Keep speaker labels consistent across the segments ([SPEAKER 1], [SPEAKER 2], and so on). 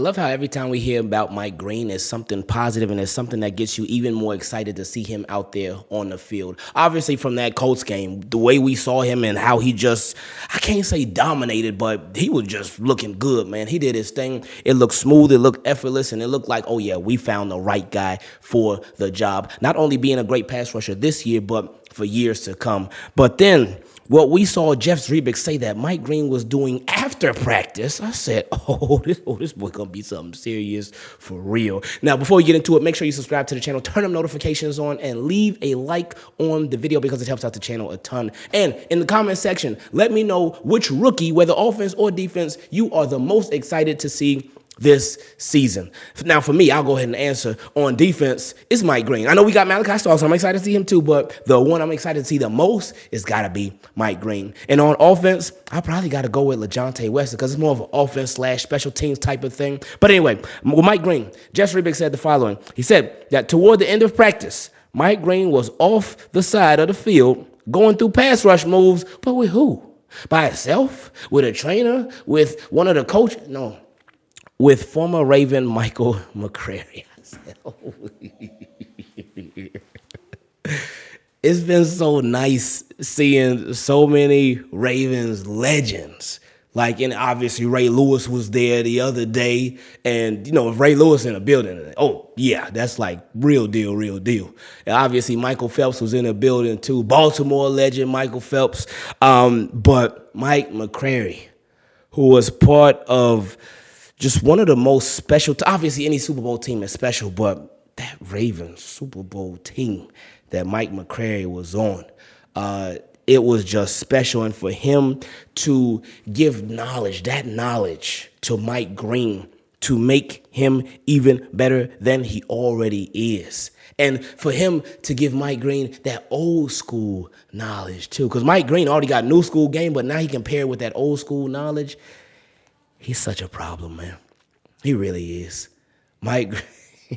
[SPEAKER 1] I love how every time we hear about Mike Green, it's something positive and it's something that gets you even more excited to see him out there on the field. Obviously, from that Colts game, the way we saw him and how he just, I can't say dominated, but he was just looking good, man. He did his thing. It looked smooth, it looked effortless, and it looked like, oh yeah, we found the right guy for the job. Not only being a great pass rusher this year, but for years to come. But then, what we saw Jeff Zrebiec say that Mike Green was doing after practice, I said, this boy gonna be something serious for real. Now, before we get into it, make sure you subscribe to the channel, turn them notifications on, and leave a like on the video because it helps out the channel a ton. And in the comment section, let me know which rookie, whether offense or defense, you are the most excited to see this season. Now, for me, I'll go ahead and answer. On defense, it's Mike Green. I know we got Malachi Starks, so I'm excited to see him too, but the one I'm excited to see the most is got to be Mike Green. And on offense, I probably got to go with LaJohntay West because it's more of an offense/special teams type of thing. But anyway, with Mike Green, Jeff Zrebiec said the following. He said that toward the end of practice, Mike Green was off the side of the field going through pass rush moves, but with who? By himself? With a trainer? With one of the coaches? No. With former Raven Michael McCrary. It's been so nice seeing so many Ravens legends. Like, and obviously Ray Lewis was there the other day. And, you know, if Ray Lewis in the building, oh, yeah, that's like real deal, real deal. And obviously Michael Phelps was in the building too. Baltimore legend Michael Phelps. But Mike McCrary, who was part of just one of the most special, obviously any Super Bowl team is special, but that Ravens Super Bowl team that Mike McCrary was on, it was just special. And for him to give knowledge, that knowledge to Mike Green to make him even better than he already is. And for him to give Mike Green that old school knowledge too, because Mike Green already got new school game, but now he can pair it with that old school knowledge. He's such a problem, man. He really is. Mike, I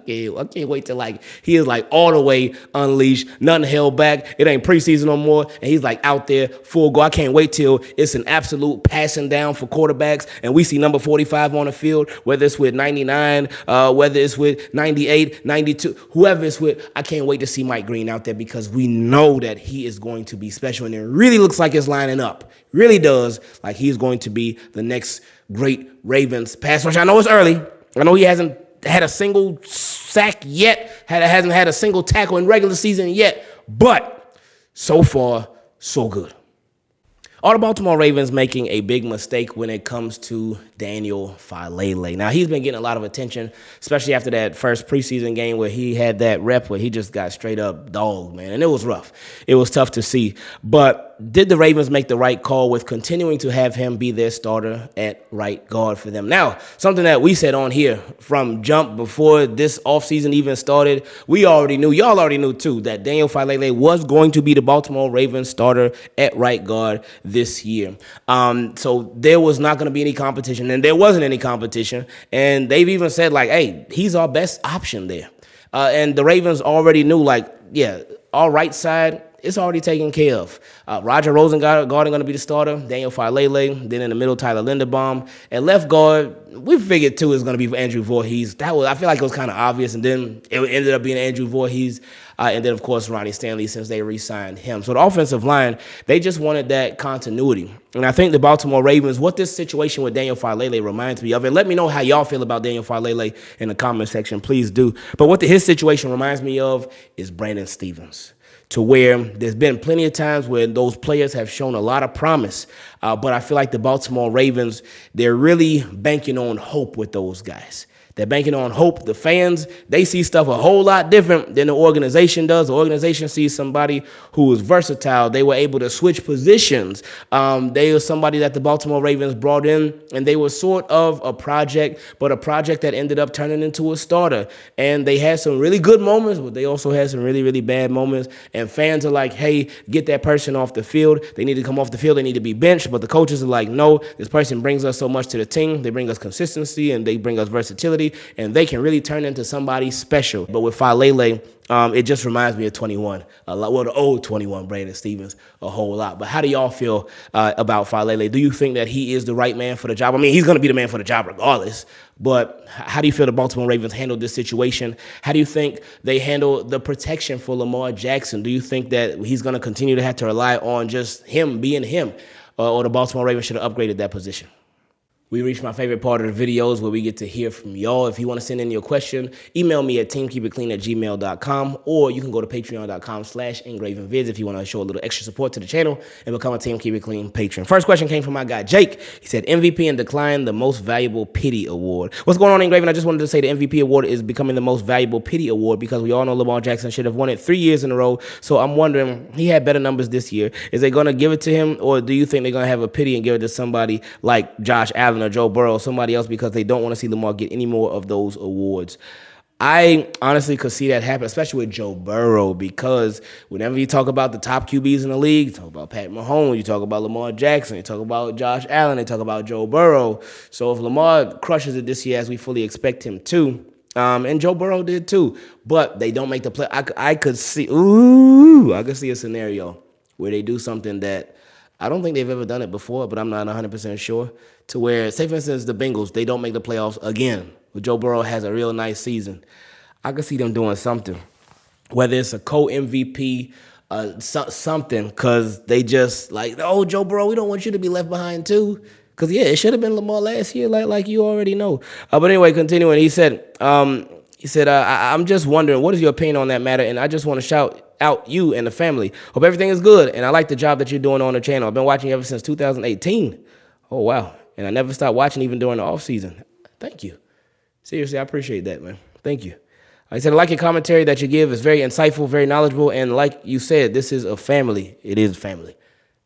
[SPEAKER 1] can't wait till he is all the way unleashed, nothing held back. It ain't preseason no more, and he's out there full go. I can't wait till it's an absolute passing down for quarterbacks, and we see number 45 on the field, whether it's with 99, whether it's with 98, 92, whoever it's with. I can't wait to see Mike Green out there because we know that he is going to be special, and it really looks like it's lining up. Really does, like he's going to be the next great Ravens pass rusher. I know it's early. I know he hasn't had a single sack yet, hasn't had a single tackle in regular season yet, but so far, so good. Are the Baltimore Ravens making a big mistake when it comes to Daniel Faalele? Now, he's been getting a lot of attention, especially after that first preseason game where he had that rep where he just got straight up dogged, man. And it was rough. It was tough to see. But did the Ravens make the right call with continuing to have him be their starter at right guard for them? Now, something that we said on here from jump before this offseason even started, we already knew, y'all already knew too, that Daniel Faalele was going to be the Baltimore Ravens starter at right guard this year. So there was not going to be any competition, and there wasn't any competition. And they've even said, hey, he's our best option there. And the Ravens already knew, yeah, our right side, it's already taken care of. Roger Rosengarten going to be the starter. Daniel Faalele. Then in the middle, Tyler Linderbaum. And left guard, we figured too is going to be Andrew Voorhees. I feel like it was kind of obvious. And then it ended up being Andrew Voorhees. And then, of course, Ronnie Stanley since they re-signed him. So the offensive line, they just wanted that continuity. And I think the Baltimore Ravens, what this situation with Daniel Faalele reminds me of, and let me know how y'all feel about Daniel Faalele in the comment section. Please do. But what his situation reminds me of is Brandon Stephens, to where there's been plenty of times where those players have shown a lot of promise. But I feel like the Baltimore Ravens, they're really banking on hope with those guys. They're banking on hope. The fans, they see stuff a whole lot different than the organization does. The organization sees somebody who is versatile. They were able to switch positions. They were somebody that the Baltimore Ravens brought in, and they were sort of a project, but a project that ended up turning into a starter. And they had some really good moments, but they also had some really, really bad moments. And fans are like, hey, get that person off the field. They need to come off the field. They need to be benched. But the coaches are like, no, this person brings us so much to the team. They bring us consistency, and they bring us versatility. versatility, and they can really turn into somebody special. But with Faalele, it just reminds me of 21, a lot, well, the old 21, Brandon Stevens, a whole lot. But how do y'all feel about Faalele? Do you think that he is the right man for the job? I mean, he's going to be the man for the job regardless. But how do you feel the Baltimore Ravens handled this situation? How do you think they handle the protection for Lamar Jackson? Do you think that he's going to continue to have to rely on just him being him, or the Baltimore Ravens should have upgraded that position? We reached my favorite part of the videos where we get to hear from y'all. If you want to send in your question, email me at teamkeepitclean@gmail.com, or you can go to patreon.com/Ingravenvids if you want to show a little extra support to the channel and become a Team Keep It Clean patron. First question came from my guy, Jake. He said, MVP in decline, the most valuable pity award. What's going on, Ingraven? I just wanted to say the MVP award is becoming the most valuable pity award because we all know Lamar Jackson should have won it 3 years in a row. So I'm wondering, he had better numbers this year. Is they going to give it to him, or do you think they're going to have a pity and give it to somebody like Josh Allen or Joe Burrow or somebody else because they don't want to see Lamar get any more of those awards? I honestly could see that happen, especially with Joe Burrow, because whenever you talk about the top QBs in the league, you talk about Pat Mahomes, you talk about Lamar Jackson, you talk about Josh Allen, you talk about Joe Burrow. So if Lamar crushes it this year as we fully expect him to, and Joe Burrow did too, but they don't make the play, I could see a scenario where they do something that I don't think they've ever done it before, but I'm not 100% sure, to where, say for instance, the Bengals, they don't make the playoffs again, but Joe Burrow has a real nice season. I could see them doing something, whether it's a co-MVP, something, because they just like, oh, Joe Burrow, we don't want you to be left behind too. Because, yeah, it should have been Lamar last year, like you already know. But anyway, continuing, he said, I'm just wondering, what is your opinion on that matter? And I just want to shout out you and the family. Hope everything is good, and I like the job that you're doing on the channel. I've been watching you ever since 2018. Oh, wow. And I never stopped watching even during the offseason. Thank you. Seriously, I appreciate that, man. Thank you. I said, I like your commentary that you give. It's very insightful, very knowledgeable, and like you said, this is a family. It is family.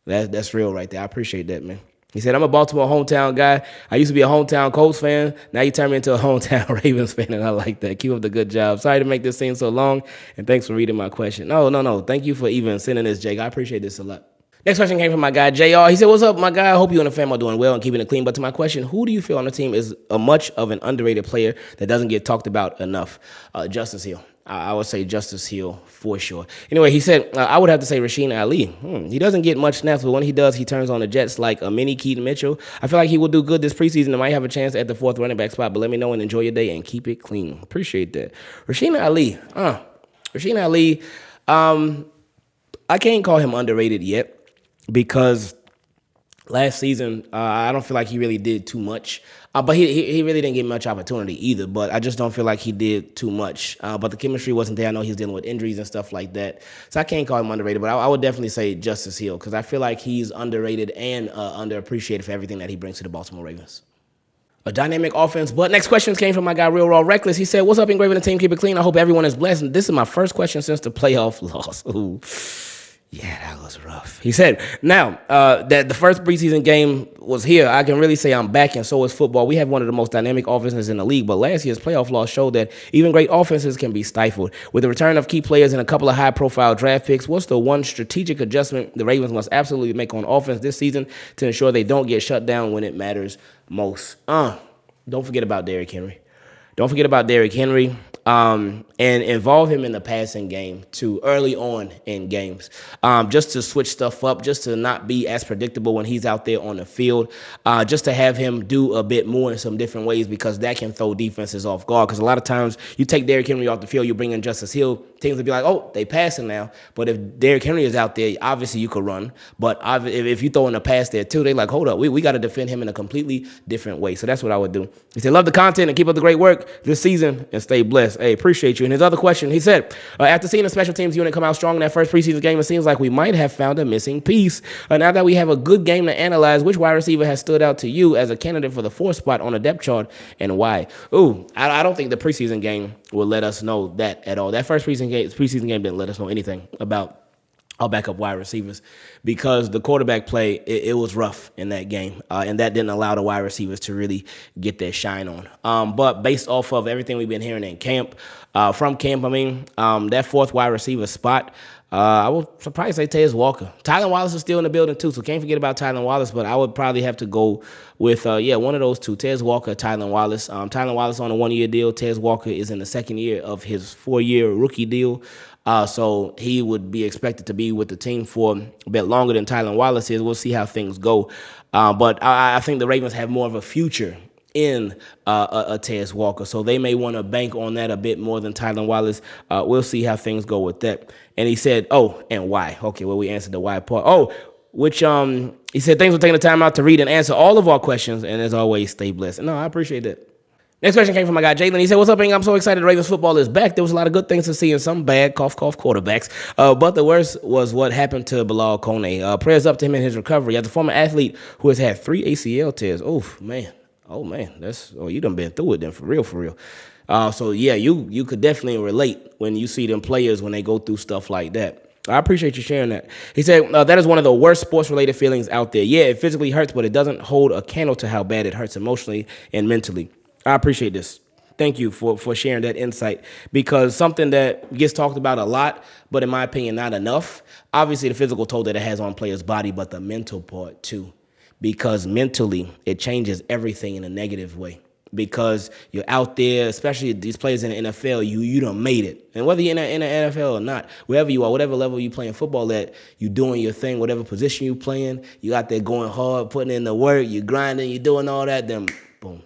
[SPEAKER 1] That's real right there. I appreciate that, man. He said, I'm a Baltimore hometown guy. I used to be a hometown Colts fan. Now you turned me into a hometown Ravens fan, and I like that. Keep up the good job. Sorry to make this seem so long, and thanks for reading my question. No. Thank you for even sending this, Jake. I appreciate this a lot. Next question came from my guy, JR. He said, what's up, my guy? I hope you and the family are doing well and keeping it clean. But to my question, who do you feel on the team is a much of an underrated player that doesn't get talked about enough? Justice Hill. I would say Justice Hill for sure. Anyway, he said, I would have to say Rasheen Ali. He doesn't get much snaps, but when he does, he turns on the Jets like a mini Keaton Mitchell. I feel like he will do good this preseason and might have a chance at the 4th running back spot, but let me know and enjoy your day and keep it clean. Appreciate that. Rasheen Ali, I can't call him underrated yet because last season, I don't feel like he really did too much. But he really didn't get much opportunity either. But I just don't feel like he did too much. But the chemistry wasn't there. I know he's dealing with injuries and stuff like that. So I can't call him underrated. But I would definitely say Justice Hill because I feel like he's underrated and underappreciated for everything that he brings to the Baltimore Ravens. A dynamic offense. But next questions came from my guy, Real Raw Reckless. He said, what's up, Ingraven, the team? Keep it clean. I hope everyone is blessed. And this is my first question since the playoff loss. Ooh. Yeah, that was rough. He said, now that the first preseason game was here, I can really say I'm back, and so is football. We have one of the most dynamic offenses in the league, but last year's playoff loss showed that even great offenses can be stifled. With the return of key players and a couple of high-profile draft picks, what's the one strategic adjustment the Ravens must absolutely make on offense this season to ensure they don't get shut down when it matters most? Don't forget about Derrick Henry. Don't forget about Derrick Henry. And involve him in the passing game too early on in games, just to switch stuff up, just to not be as predictable when he's out there on the field, just to have him do a bit more in some different ways because that can throw defenses off guard. Because a lot of times you take Derrick Henry off the field, you bring in Justice Hill, teams will be like, oh, they passing now. But if Derrick Henry is out there, obviously you could run. But if you throw in a pass there too, they like, hold up, we got to defend him in a completely different way. So that's what I would do. He said, love the content and keep up the great work this season and stay blessed. Hey, appreciate you. And his other question, he said, after seeing the special teams unit come out strong in that first preseason game, it seems like we might have found a missing piece. Now that we have a good game to analyze, which wide receiver has stood out to you as a candidate for the 4th spot on the depth chart and why? I don't think the preseason game will let us know that at all. That first preseason game didn't let us know anything about our backup wide receivers because the quarterback play, it was rough in that game, and that didn't allow the wide receivers to really get their shine on. But based off of everything we've been hearing in camp, that 4th wide receiver spot, I would probably say Tez Walker. Tylan Wallace is still in the building too, so can't forget about Tylan Wallace. But I would probably have to go with one of those two: Tez Walker, Tylan Wallace. Tylan Wallace on a 1-year deal. Tez Walker is in the second year of his 4-year rookie deal. So he would be expected to be with the team for a bit longer than Tylan Wallace is. We'll see how things go. But I think the Ravens have more of a future in a Tez Walker. So they may want to bank on that a bit more than Tylan Wallace. We'll see how things go with that. And he said, and why? Okay, well, we answered the why part. He said, thanks for taking the time out to read and answer all of our questions. And as always, stay blessed. No, I appreciate that. Next question came from my guy, Jalen. He said, what's up, Ing? I'm so excited Ravens football is back. There was a lot of good things to see and some bad, cough, cough, quarterbacks. But the worst was what happened to Bilal Kone. Prayers up to him in his recovery. As a former athlete who has had 3 ACL tears, man, you done been through it then, for real. You could definitely relate when you see them players when they go through stuff like that. I appreciate you sharing that. He said, that is one of the worst sports-related feelings out there. Yeah, it physically hurts, but it doesn't hold a candle to how bad it hurts emotionally and mentally. I appreciate this. Thank you for sharing that insight, because something that gets talked about a lot, but in my opinion, not enough. Obviously, the physical toll that it has on players' body, but the mental part too, because mentally it changes everything in a negative way. Because you're out there, especially these players in the NFL, you done made it. And whether you're in the NFL or not, wherever you are, whatever level you playing football at, you doing your thing, whatever position you playing, you out there going hard, putting in the work, you grinding, you doing all that, then boom,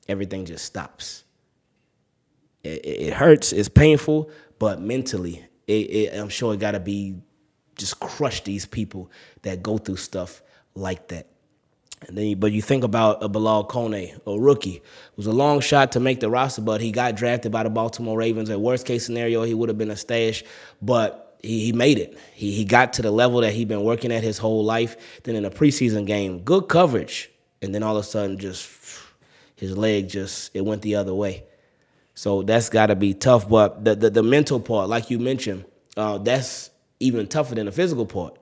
[SPEAKER 1] everything just stops. It hurts, it's painful, but mentally, I'm sure it got to be just crush these people that go through stuff like that. But you think about a Bilal Kone, a rookie. It was a long shot to make the roster, but he got drafted by the Baltimore Ravens. At worst case scenario, he would have been a stash, but he made it. He got to the level that he'd been working at his whole life. Then in a preseason game, good coverage, and then all of a sudden just his leg it went the other way. So that's got to be tough. But the mental part, like you mentioned, that's even tougher than the physical part.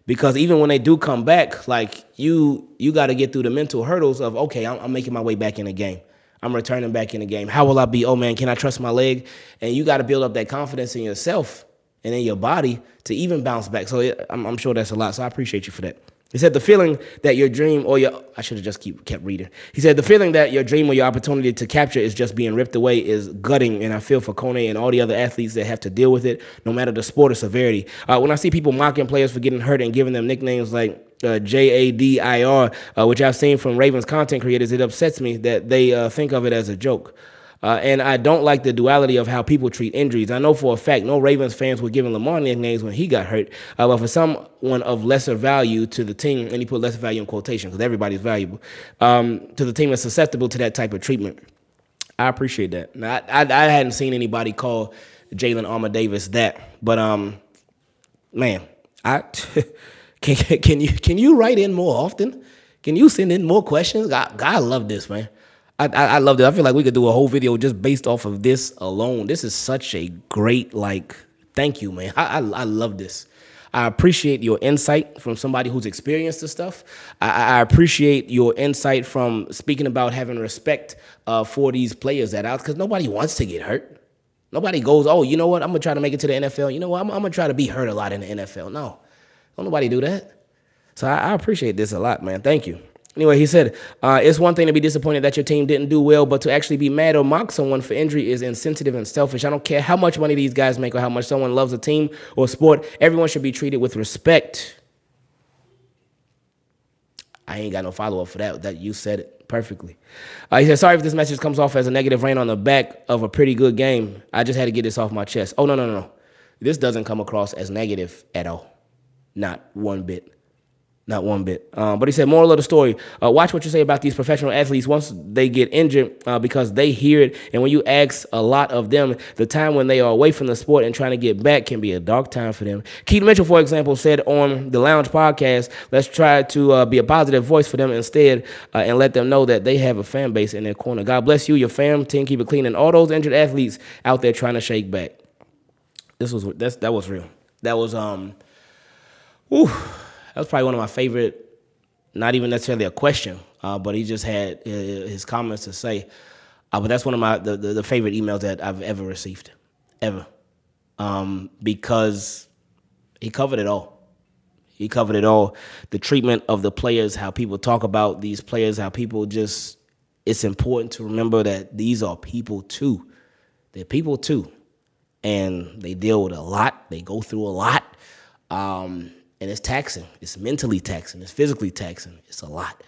[SPEAKER 1] Because even when they do come back, like you got to get through the mental hurdles of, okay, I'm making my way back in the game. I'm returning back in the game. How will I be? Oh, man, can I trust my leg? And you got to build up that confidence in yourself and in your body to even bounce back. So I'm sure that's a lot. So I appreciate you for that. He said the feeling that your dream I should have just kept reading. He said the feeling that your dream or your opportunity to capture is just being ripped away is gutting, and I feel for Kone and all the other athletes that have to deal with it, no matter the sport or severity. When I see people mocking players for getting hurt and giving them nicknames like JADIR, which I've seen from Ravens content creators, it upsets me that they think of it as a joke. And I don't like the duality of how people treat injuries. I know for a fact no Ravens fans were giving Lamar nicknames when he got hurt. But for someone of lesser value to the team, and he put lesser value in quotation because everybody's valuable, to the team is susceptible to that type of treatment. I appreciate that. Now, I hadn't seen anybody call Jalen Armour Davis that. But, man, can you write in more often? Can you send in more questions? I love this, man. I love this. I feel like we could do a whole video just based off of this alone. This is such a great, thank you, man. I love this. I appreciate your insight from somebody who's experienced this stuff. I appreciate your insight from speaking about having respect for these players that out, because nobody wants to get hurt. Nobody goes, oh, you know what? I'm going to try to make it to the NFL. You know what? I'm going to try to be hurt a lot in the NFL. No, don't nobody do that. So I appreciate this a lot, man. Thank you. Anyway, he said, it's one thing to be disappointed that your team didn't do well, but to actually be mad or mock someone for injury is insensitive and selfish. I don't care how much money these guys make or how much someone loves a team or sport. Everyone should be treated with respect. I ain't got no follow-up for that. That you said it perfectly. He said, sorry if this message comes off as a negative rain on the back of a pretty good game. I just had to get this off my chest. Oh, no. This doesn't come across as negative at all. Not one bit. Not one bit. But he said, moral of the story, watch what you say about these professional athletes once they get injured because they hear it. And when you ask a lot of them, the time when they are away from the sport and trying to get back can be a dark time for them. Keith Mitchell, for example, said on the Lounge podcast, let's try to be a positive voice for them instead and let them know that they have a fan base in their corner. God bless you, your fam, Team Keep It Clean, and all those injured athletes out there trying to shake back. That was real. That was that was probably one of my favorite, not even necessarily a question, but he just had his comments to say. But that's one of my the favorite emails that I've ever received, ever. because he covered it all. He covered it all. The treatment of the players, how people talk about these players, how people just, it's important to remember that these are people too. They're people too. And they deal with a lot. They go through a lot. And it's taxing. It's mentally taxing. It's physically taxing. It's a lot.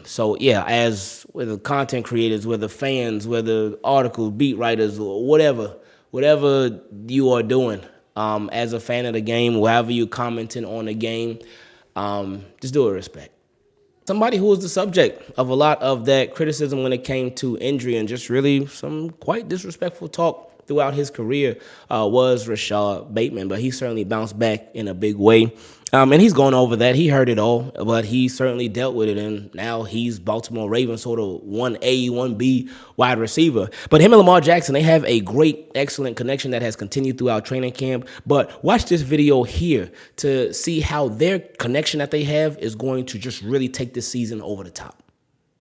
[SPEAKER 1] So yeah, as whether content creators, whether fans, whether articles, beat writers, or whatever you are doing, as a fan of the game, wherever you're commenting on the game, just do it with respect. Somebody who was the subject of a lot of that criticism when it came to injury and just really some quite disrespectful talk throughout his career was Rashad Bateman, but he certainly bounced back in a big way. And he's gone over that. He heard it all, but he certainly dealt with it, and now he's Baltimore Ravens sort of 1A, 1B wide receiver. But him and Lamar Jackson, they have a great, excellent connection that has continued throughout training camp. But watch this video here to see how their connection that they have is going to just really take this season over the top.